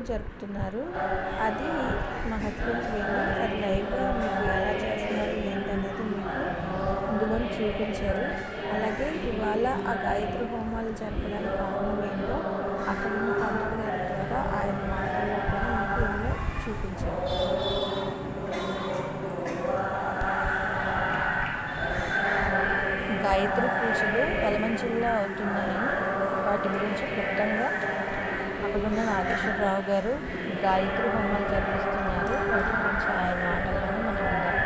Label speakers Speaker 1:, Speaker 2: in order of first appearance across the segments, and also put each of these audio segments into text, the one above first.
Speaker 1: జరుపుతున్నారు. అది మా హస్బెండ్కి వెళ్ళి అది లైవ్గా మీకు ఎలా చేస్తున్నారు ఏంటనేది మీకు ఇందులో చూపించారు. అలాగే ఇవాళ ఆ గాయత్రి హోమాలు జరపడానికి కారణం ఏంటో అక్కడ ఉన్న పంతులు గారి ద్వారా ఆయన మాటల్లో కూడా మీకు ఇందులో చూపించారు. గాయత్రి పూజలు ఎలమంచిల్లో అవుతున్నాయి. వాటి గురించి క్లుప్తంగా అక్కడున్న నాగేశ్వరరావు గారు గాయత్రి హోమాలు జరిపిస్తున్నారు. వాటి గురించి ఆయన మాటల్లోనే మనం విందాం.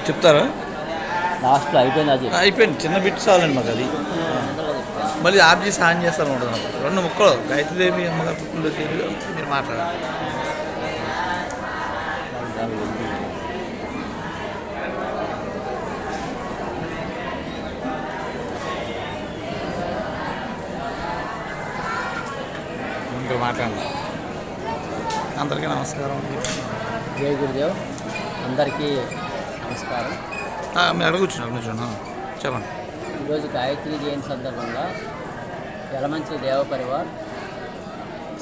Speaker 2: చెప్తారా?
Speaker 3: లాస్ట్లో
Speaker 2: అయిపోయింది చిన్న బిట్ చాలండి మాకు. అది మళ్ళీ ఆఫ్ చేసి ఆన్ చేస్తాను ఉంటుంది. 2 ముక్కలు గాయత్రీదేవి అమ్మగారు పుట్టినరోజు మీరు మాట్లాడాలి. ఇంకా మాట్లాడండి. అందరికీ నమస్కారం.
Speaker 3: జై గురుదేవ్. అందరికీ నమస్కారం.
Speaker 2: మీరు అడుగుచున్నాను చెప్పండి.
Speaker 3: ఈరోజు గాయత్రి జయంతి సందర్భంగా యలమంచి దేవ పరివార్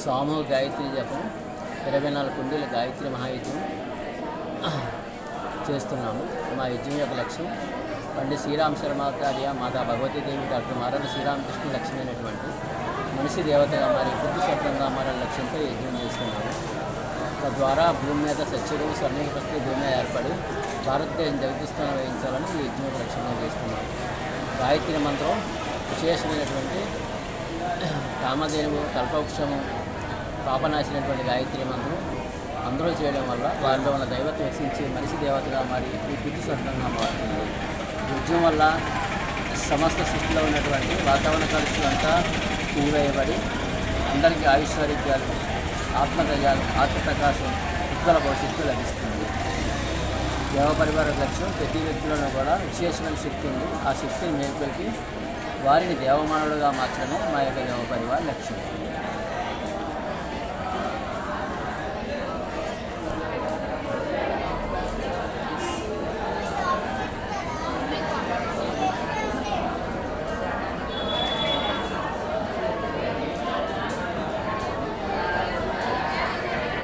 Speaker 3: సామూహిక గాయత్రి జపం 24 కుండీల గాయత్రి మహాయజ్ఞం చేస్తున్నాము. మా యజ్ఞం యొక్క లక్ష్యం పండిత్ శ్రీరామ్ శర్మాచార్య మాతా భగవతీదేవి డాక్టర్ మారల శ్రీరామకృష్ణ లక్ష్యమైనటువంటి మనిషి దేవతగా మారి బుద్ధి స్వతంగా మారని లక్ష్యంతో యజ్ఞం చేస్తున్నాము. తద్వారా భూమి మీద సత్యుడు స్వర్ణిక ప్రస్తుతి భూమి మీద ఏర్పడి భారతదేశం జగతిస్థానం వహించాలని ఈ యజ్ఞం లక్ష్యంగా చేస్తున్నాము. గాయత్రి మంత్రం విశేషమైనటువంటి కామధేనువు కల్పవృక్షము పాపనాశినటువంటి గాయత్రి మంత్రం అందరూ చేయడం వల్ల వారిలో ఉన్న దైవత్వం వికసించి మనిషి దేవతగా మారి ఈ బుద్ధి స్వతంగా మారుతుంది. యజ్ఞం వల్ల సమస్త సృష్టిలో ఉన్నటువంటి వాతావరణ కాలుష్యంతా తీవేయబడి అందరికీ ఆయుష్వర్యాలు ఆత్మధైర్యాలు ఆత్మప్రకాశం ఉజ్వల భవిష్యత్తు లభిస్తుంది. దేవ పరివార లక్ష్యం ప్రతి వ్యక్తిలోనూ కూడా విశేషమైన శక్తి ఉంది. ఆ శక్తిని మేల్కొల్పి వారిని దేవమానవులుగా మార్చడమే మా యొక్క దేవ పరివార లక్ష్యం.